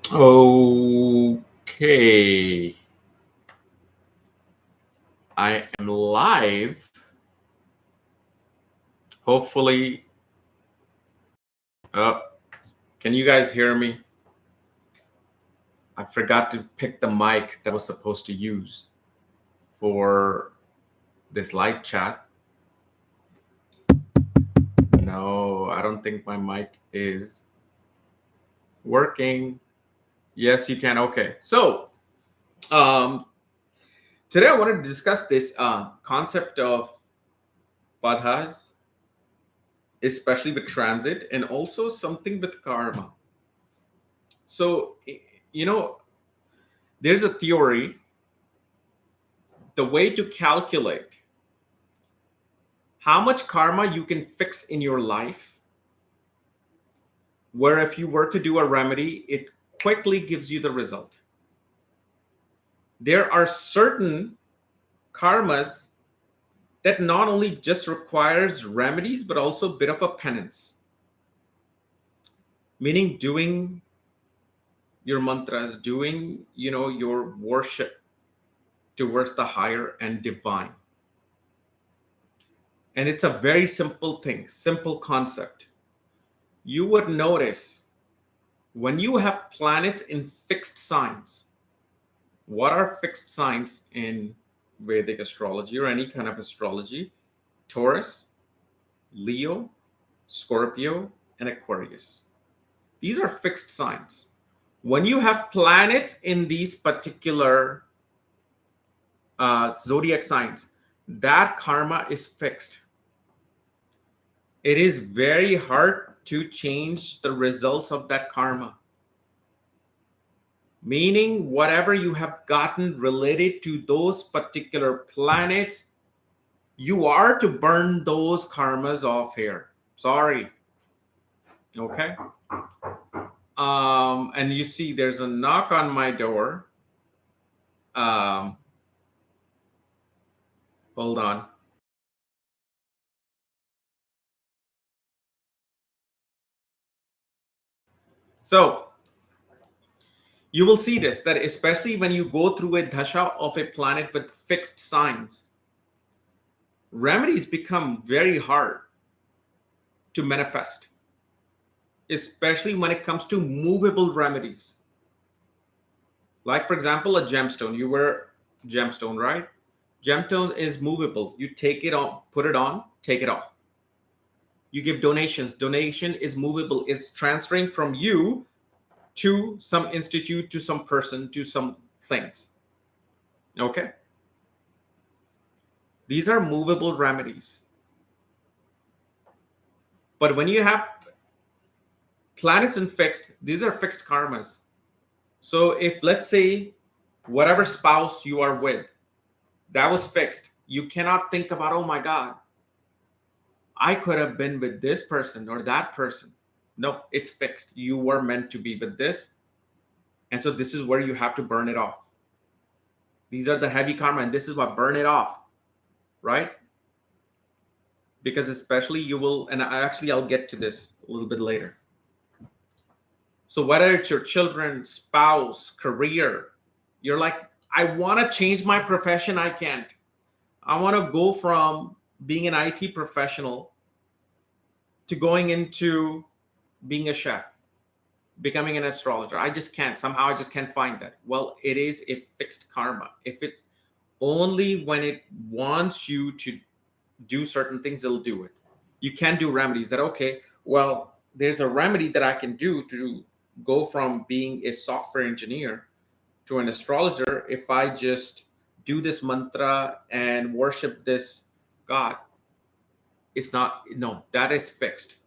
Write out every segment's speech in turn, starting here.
Okay, I am live. Hopefully, uh, can you guys hear me? I forgot to pick the mic that I was supposed to use for this live chat. No, I don't think my mic is working. Yes, you can. Okay, so um, today I wanted to discuss this concept of padhas, especially with transit, and also something with karma. So, you know, there's a theory, the way to calculate how much karma you can fix in your life, where if you were to do a remedy, it quickly gives you the result. There are certain karmas that not only just requires remedies, but also a bit of a penance, meaning doing your mantras, doing, your worship towards the higher and divine. And it's a very simple thing, simple concept. You would notice when you have planets in fixed signs. What are fixed signs in Vedic astrology or any kind of astrology? Taurus, Leo, Scorpio, and Aquarius. These are fixed signs. When you have planets in these particular zodiac signs, that karma is fixed. It is very hard to change the results of that karma. Meaning, whatever you have gotten related to those particular planets, you are to burn those karmas off here. Sorry. Okay. And you see, there's a knock on my door. Um, Hold on. So you will see this, that especially when you go through a dasha of a planet with fixed signs, remedies become very hard to manifest, especially when it comes to movable remedies. Like, for example, a gemstone. You wear gemstone, right? Gemstone is movable. You take it on, put it on, take it off. You give donations. Donation is movable. It's transferring from you to some institute, to some person, to some things. Okay? These are movable remedies. But when you have planets in fixed, these are fixed karmas. So if, let's say, whatever spouse you are with, that was fixed, you cannot think about, oh my God, I could have been with this person or that person. No, it's fixed. You were meant to be with this. And so this is where you have to burn it off. These are the heavy karma, and this is what burn it off, right? Because especially you will, and I'll get to this a little bit later. So whether it's your children, spouse, career, you're like, I want to change my profession. I can't. I want to go from being an IT professional to going into being a chef, becoming an astrologer. I just can't. Somehow I just can't find that. Well, it is a fixed karma. If it's only when it wants you to do certain things, it'll do it. You can do remedies that, okay, well, there's a remedy that I can do to go from being a software engineer to an astrologer if I just do this mantra and worship this God. It's not, no, that is fixed.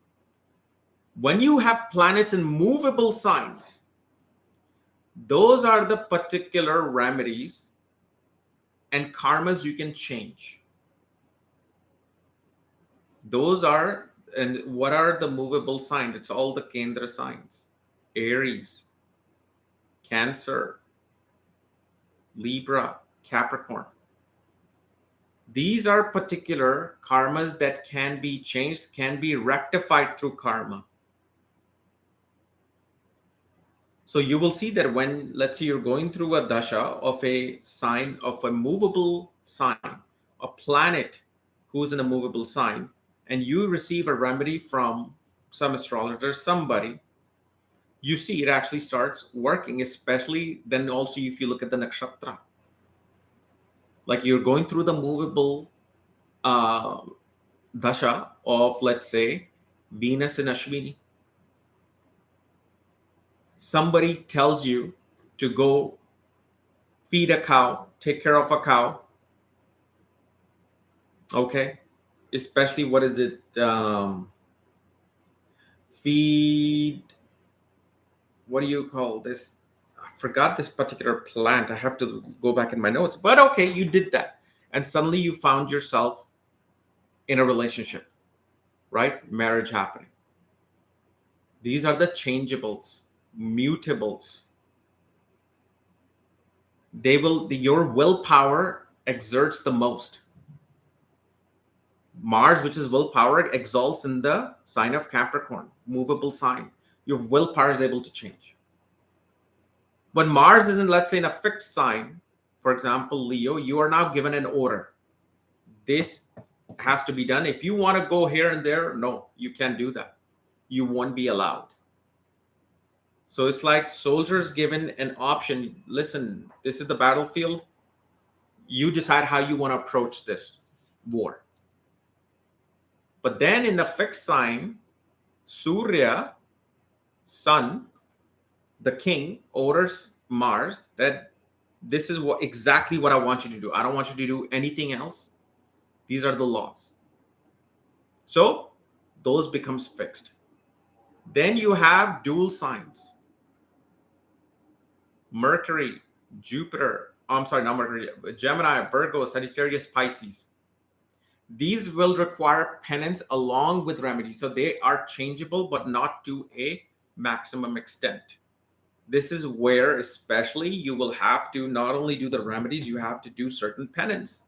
When you have planets in movable signs, those are the particular remedies and karmas you can change. Those are, and what are the movable signs? It's all the Kendra signs: Aries, Cancer, Libra, Capricorn. These are particular karmas that can be changed, can be rectified through karma. So you will see that when, let's say, you're going through a dasha of a sign of a movable sign, a planet who's in a movable sign, and you receive a remedy from some astrologer, somebody, you see it actually starts working, especially then also if you look at the nakshatra. Like you're going through the movable uh, dasha of, let's say, Venus in Ashwini. Somebody tells you to go feed a cow, take care of a cow, okay? Especially, what is it? Feed, what do you call this? I forgot this particular plant. I have to go back in my notes. But okay, you did that. And suddenly you found yourself in a relationship, right? Marriage happening. These are the changeables, mutables. Your willpower exerts the most. Mars, which is willpower, exalts in the sign of Capricorn, movable sign. Your willpower is able to change. When Mars is in, let's say, in a fixed sign, for example, Leo, you are now given an order. This has to be done. If you want to go here and there, no, you can't do that. You won't be allowed. So it's like soldiers given an option. Listen, this is the battlefield. You decide how you want to approach this war. But then in the fixed sign, Surya, sun, the king, orders Mars that this is exactly what I want you to do. I don't want you to do anything else. These are the laws. So those becomes fixed. Then you have dual signs. Mercury, Jupiter, I'm sorry, not Mercury, Gemini, Virgo, Sagittarius, Pisces. These will require penance along with remedies. So they are changeable, but not to a maximum extent. This is where especially you will have to not only do the remedies, you have to do certain penance.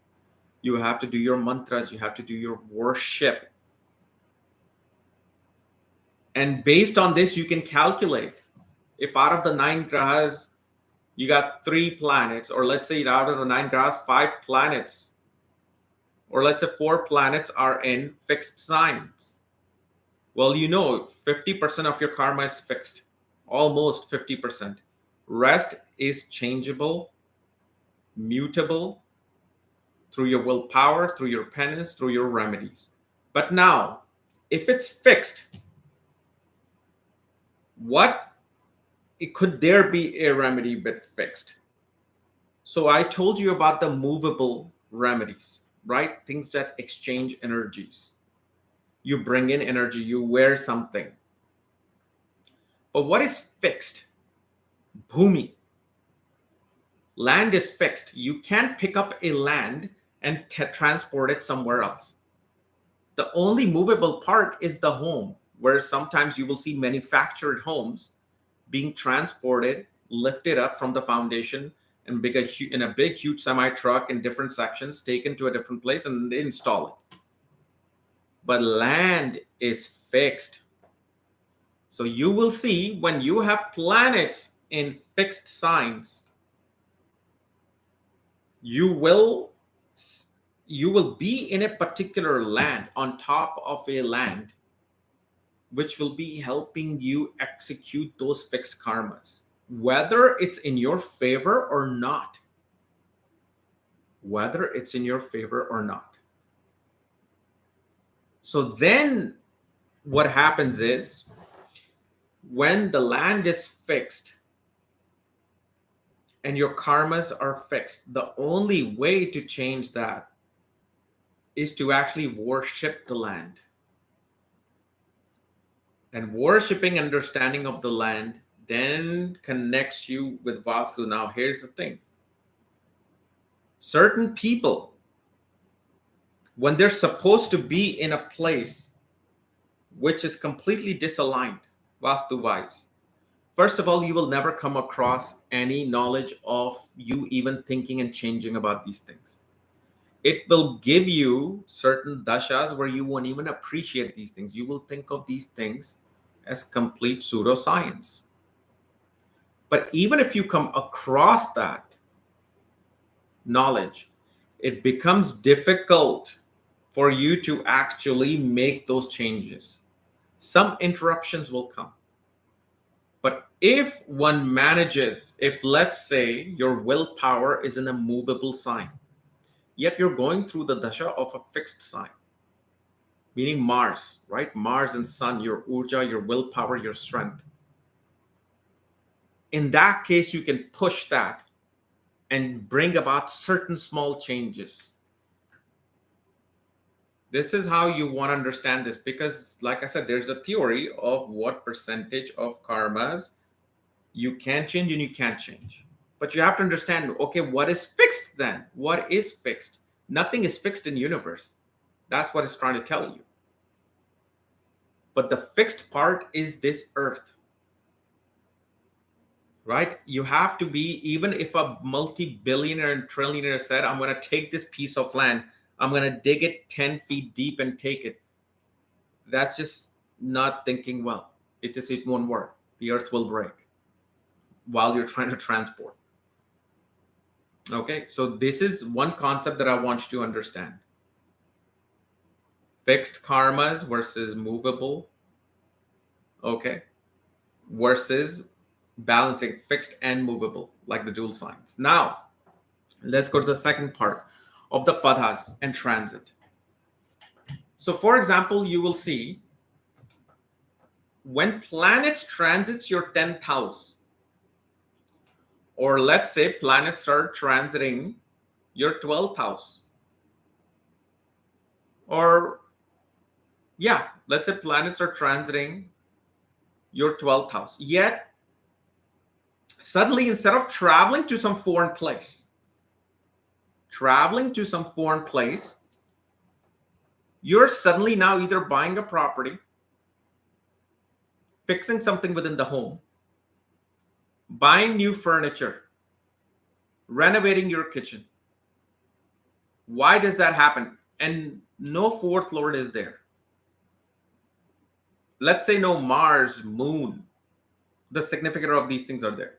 You have to do your mantras, you have to do your worship. And based on this, you can calculate if out of the 9 grahas, you got 3 planets, or let's say out of the 9 grahas, 5 planets, or let's say 4 planets are in fixed signs. Well, 50% of your karma is fixed, almost 50%. Rest is changeable, mutable through your willpower, through your penance, through your remedies. But now, if it's fixed, could there be a remedy with fixed? So I told you about the movable remedies, right? Things that exchange energies. You bring in energy, you wear something. But what is fixed? Bhumi. Land is fixed. You can't pick up a land and transport it somewhere else. The only movable part is the home, where sometimes you will see manufactured homes being transported, lifted up from the foundation, and in a big, huge semi-truck in different sections, taken to a different place, and they install it. But land is fixed. So you will see when you have planets in fixed signs, you will be in a particular land, on top of a land, which will be helping you execute those fixed karmas, whether it's in your favor or not. Whether it's in your favor or not. So then what happens is, when the land is fixed and your karmas are fixed, the only way to change that is to actually worship the land. And worshipping understanding of the land then connects you with Vastu. Now, here's the thing. Certain people, when they're supposed to be in a place which is completely disaligned, Vastu-wise, first of all, you will never come across any knowledge of you even thinking and changing about these things. It will give you certain dashas where you won't even appreciate these things. You will think of these things as complete pseudoscience. But even if you come across that knowledge, it becomes difficult for you to actually make those changes. Some interruptions will come. But if one manages, if let's say your willpower is in a movable sign, yet you're going through the dasha of a fixed sign, meaning Mars, right? Mars and Sun, your urja, your willpower, your strength. In that case, you can push that and bring about certain small changes. This is how you want to understand this, because like I said, there's a theory of what percentage of karmas you can change and you can't change. But you have to understand, okay, what is fixed then? What is fixed? Nothing is fixed in the universe. That's what it's trying to tell you. But the fixed part is this earth, right? You have to be, even if a multi-billionaire and trillionaire said, I'm going to take this piece of land, I'm going to dig it 10 feet deep and take it. That's just not thinking well. It won't work. The earth will break while you're trying to transport. Okay, so this is one concept that I want you to understand. Fixed karmas versus movable, okay, versus balancing fixed and movable, like the dual signs. Now, let's go to the second part of the padhas and transit. So, for example, you will see when planets transits your 10th house, or let's say planets are transiting your 12th house, or yeah, let's say planets are transiting your 12th house. Yet, suddenly, instead of traveling to some foreign place, you're suddenly now either buying a property, fixing something within the home, buying new furniture, renovating your kitchen. Why does that happen? And no fourth lord is there. Let's say no Mars, Moon, the significator of these things are there.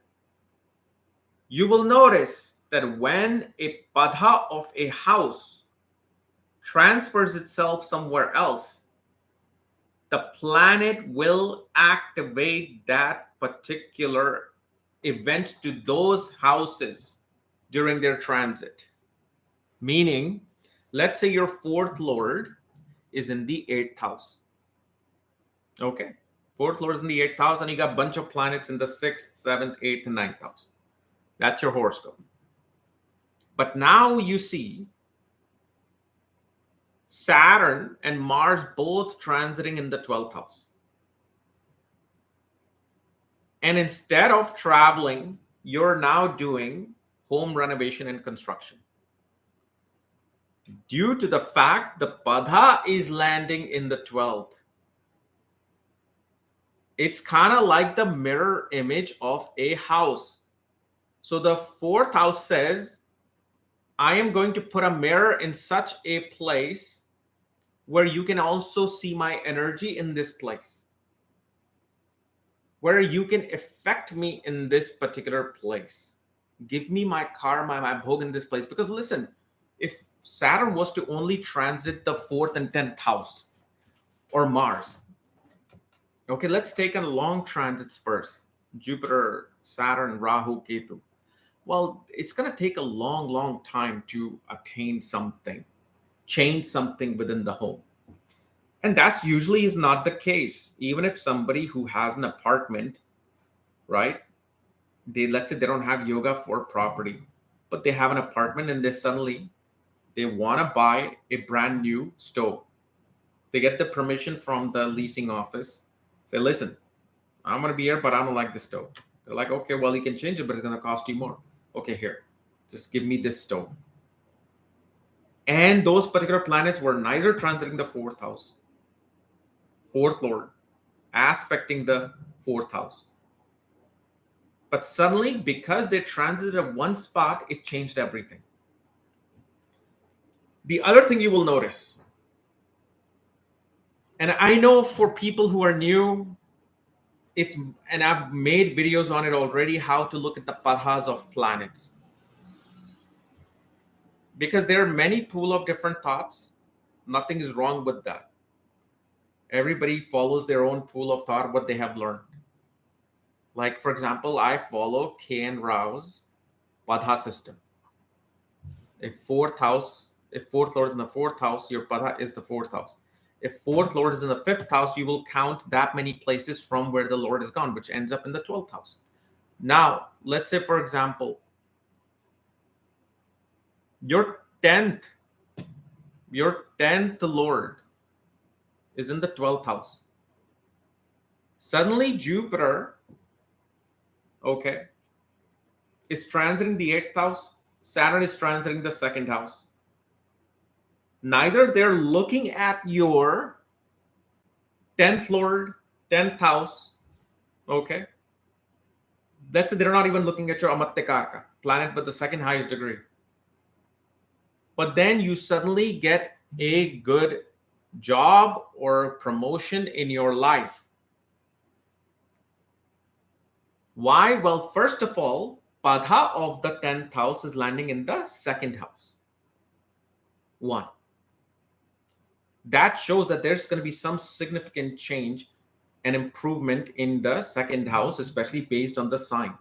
You will notice that when a padha of a house transfers itself somewhere else, the planet will activate that particular event to those houses during their transit. Meaning, let's say your fourth lord is in the 8th house. Okay, fourth lord is in the 8th house, and you got a bunch of planets in the 6th, 7th, 8th, and 9th house. That's your horoscope. But now you see Saturn and Mars both transiting in the 12th house. And instead of traveling, you're now doing home renovation and construction. Due to the fact the Padha is landing in the 12th. It's kind of like the mirror image of a house. So the 4th house says, I am going to put a mirror in such a place where you can also see my energy in this place, where you can affect me in this particular place. Give me my karma, my bhog in this place. Because listen, if Saturn was to only transit the 4th and 10th house, or Mars, okay, let's take on long transits first. Jupiter, Saturn, Rahu, Ketu. Well, it's going to take a long, long time to attain something, change something within the home. And that's usually is not the case. Even if somebody who has an apartment, right? Let's say they don't have yoga for property, but they have an apartment and they want to buy a brand new stove. They get the permission from the leasing office. Say, listen, I'm going to be here, but I don't like the stove. They're like, okay, well, you can change it, but it's going to cost you more. Okay, here, just give me this stove. And those particular planets were neither transiting the 4th house, 4th lord, aspecting the 4th house. But suddenly, because they transited at one spot, it changed everything. The other thing you will notice, and I know for people who are new, It's, and I've made videos on it already, how to look at the padhas of planets. Because there are many pool of different thoughts. Nothing is wrong with that. Everybody follows their own pool of thought, what they have learned. Like, for example, I follow KRSchannel Rao's Padha system. If fourth lord is in the fourth house, your Padha is the fourth house. If fourth lord is in the fifth house, you will count that many places from where the lord is gone, which ends up in the 12th house. Now, let's say, for example, your 10th lord is in the 12th house. Suddenly Jupiter, okay, is transiting the 8th house. Saturn is transiting the 2nd house. Neither they're looking at your 10th lord, 10th house, okay? They're not even looking at your Amatya Karka, planet with the second highest degree. But then you suddenly get a good job or promotion in your life. Why? Well, first of all, Padha of the 10th house is landing in the 2nd house. 1. That shows that there's going to be some significant change and improvement in the 2nd house, especially based on the sign.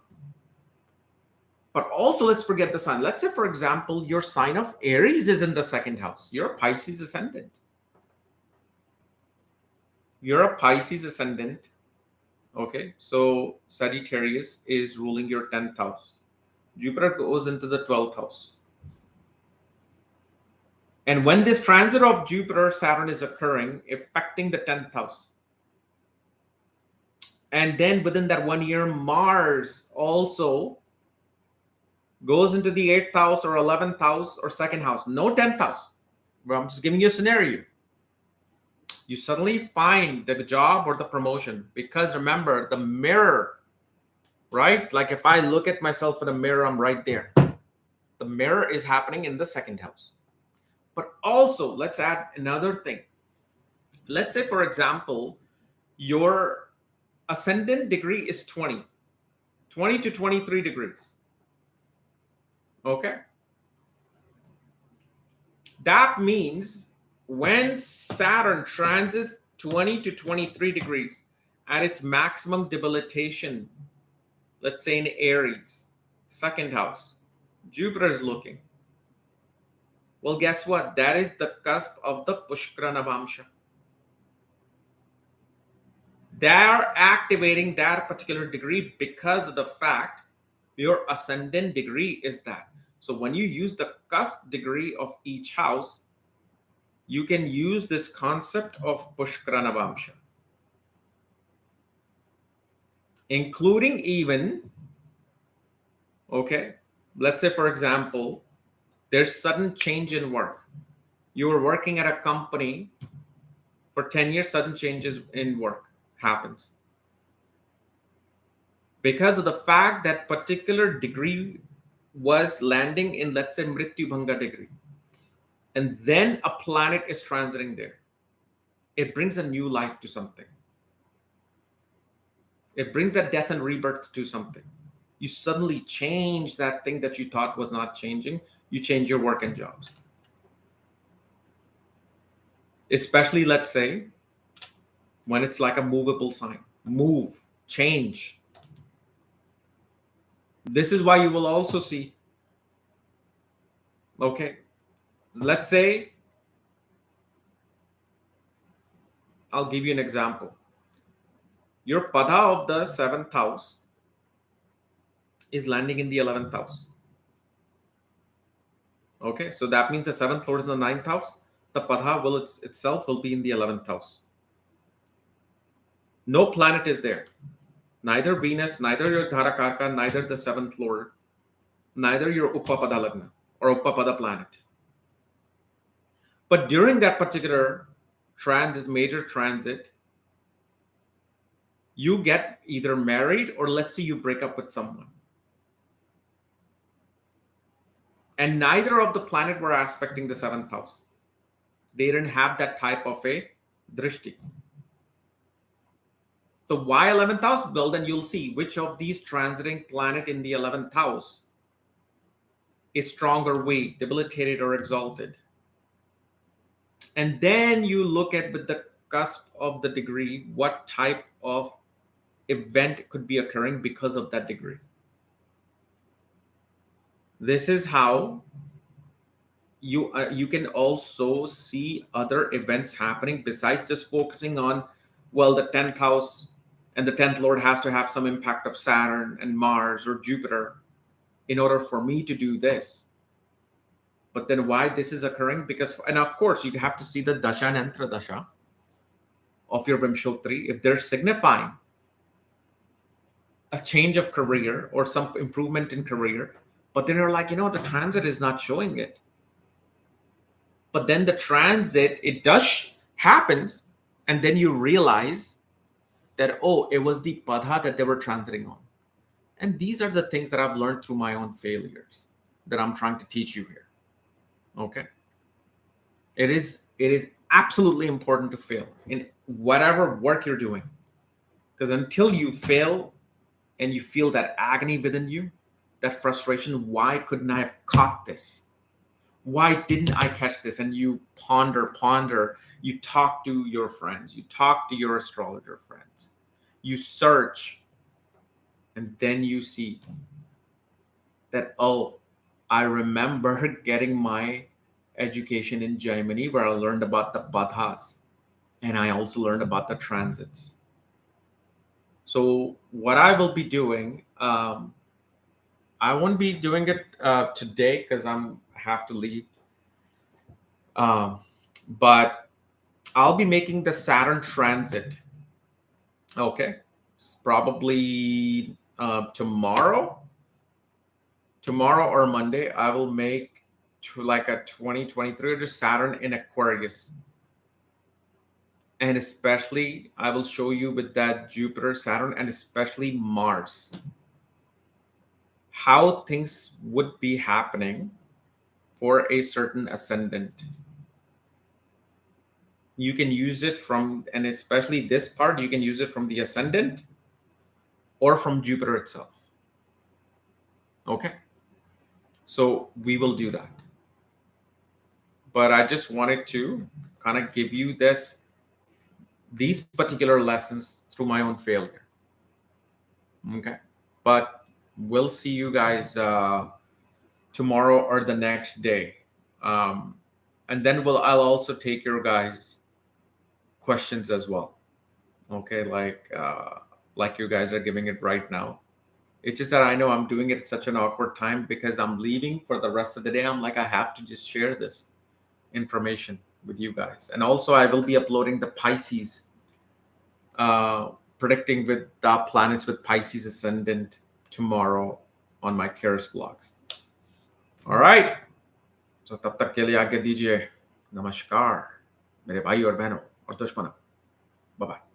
But also, let's forget the sign. Let's say, for example, your sign of Aries is in the 2nd house. You're a Pisces ascendant. Okay, so Sagittarius is ruling your 10th house. Jupiter goes into the 12th house. And when this transit of Jupiter, Saturn is occurring, affecting the 10th house. And then within that 1 year, Mars also goes into the 8th house or 11th house or 2nd house. No 10th house. But I'm just giving you a scenario. You suddenly find the job or the promotion, because remember the mirror, right? Like if I look at myself in a mirror, I'm right there. The mirror is happening in the 2nd house. But also, let's add another thing. Let's say, for example, your ascendant degree is 20 to 23 degrees. Okay. That means when Saturn transits 20 to 23 degrees at its maximum debilitation, let's say in Aries, 2nd house, Jupiter is looking. Well, guess what? That is the cusp of the Pushkara Navamsha. They're activating that particular degree because of the fact your ascendant degree is that. So when you use the cusp degree of each house, you can use this concept of Pushkara Navamsha, including even, okay, let's say, for example, there's sudden change in work. You were working at a company for 10 years, sudden changes in work happens. Because of the fact that particular degree was landing in, let's say, Mrityu Bhanga degree. And then a planet is transiting there. It brings a new life to something. It brings that death and rebirth to something. You suddenly change that thing that you thought was not changing. You change your work and jobs. Especially, let's say, when it's like a movable sign. Move, change. This is why you will also see, okay, let's say, I'll give you an example. Your Padha of the 7th house is landing in the 11th house. Okay, so that means the 7th lord is in the 9th house. The Padha will itself will be in the 11th house. No planet is there. Neither Venus, neither your Dharakarka, neither the 7th lord, neither your Uppapada Lagna or Uppapada planet. But during that particular transit, major transit, you get either married or let's say you break up with someone. And neither of the planet were aspecting the 7th house. They didn't have that type of a drishti. So why 11th house? Well, then you'll see which of these transiting planet in the 11th house is stronger, weak, debilitated, or exalted. And then you look at, with the cusp of the degree, what type of event could be occurring because of that degree. This is how you can also see other events happening besides just focusing on, well, the 10th house and the 10th lord has to have some impact of Saturn and Mars or Jupiter in order for me to do this. But then why this is occurring? Because, and of course, you have to see the dasha and antra dasha of your Vimshotri if they're signifying a change of career or some improvement in career. But then you're like, the transit is not showing it. But then the transit, it does happens, and then you realize that, oh, it was the Padha that they were transiting on. And these are the things that I've learned through my own failures that I'm trying to teach you here. Okay. It is absolutely important to fail in whatever work you're doing. Because until you fail and you feel that agony within you, that frustration, why couldn't I have caught this? Why didn't I catch this? And you ponder, you talk to your friends, you talk to your astrologer friends, you search, and then you see that, oh, I remember getting my education in Germany where I learned about the Padhas, and I also learned about the transits. So what I will be doing, I won't be doing it today because have to leave. But I'll be making the Saturn transit. Okay, it's probably tomorrow or Monday. I will make like a 2023 or just Saturn in Aquarius. And especially, I will show you with that Jupiter, Saturn, and especially Mars, how things would be happening for a certain ascendant. You can use it from, and especially this part, you can use it from the ascendant or from Jupiter itself. Okay. So we will do that. But I just wanted to kind of give you these particular lessons through my own failure. Okay. But we'll see you guys tomorrow or the next day. And then I'll also take your guys' questions as well. Okay, like you guys are giving it right now. It's just that I know I'm doing it at such an awkward time because I'm leaving for the rest of the day. I'm like, I have to just share this information with you guys. And also I will be uploading the Pisces, predicting with the planets with Pisces ascendant tomorrow on my KRS vlogs. All right. So तब तक के लिए आज्ञा दीजिए. नमस्कार मेरे भाई और बहनों और दुश्मनों. Bye-bye.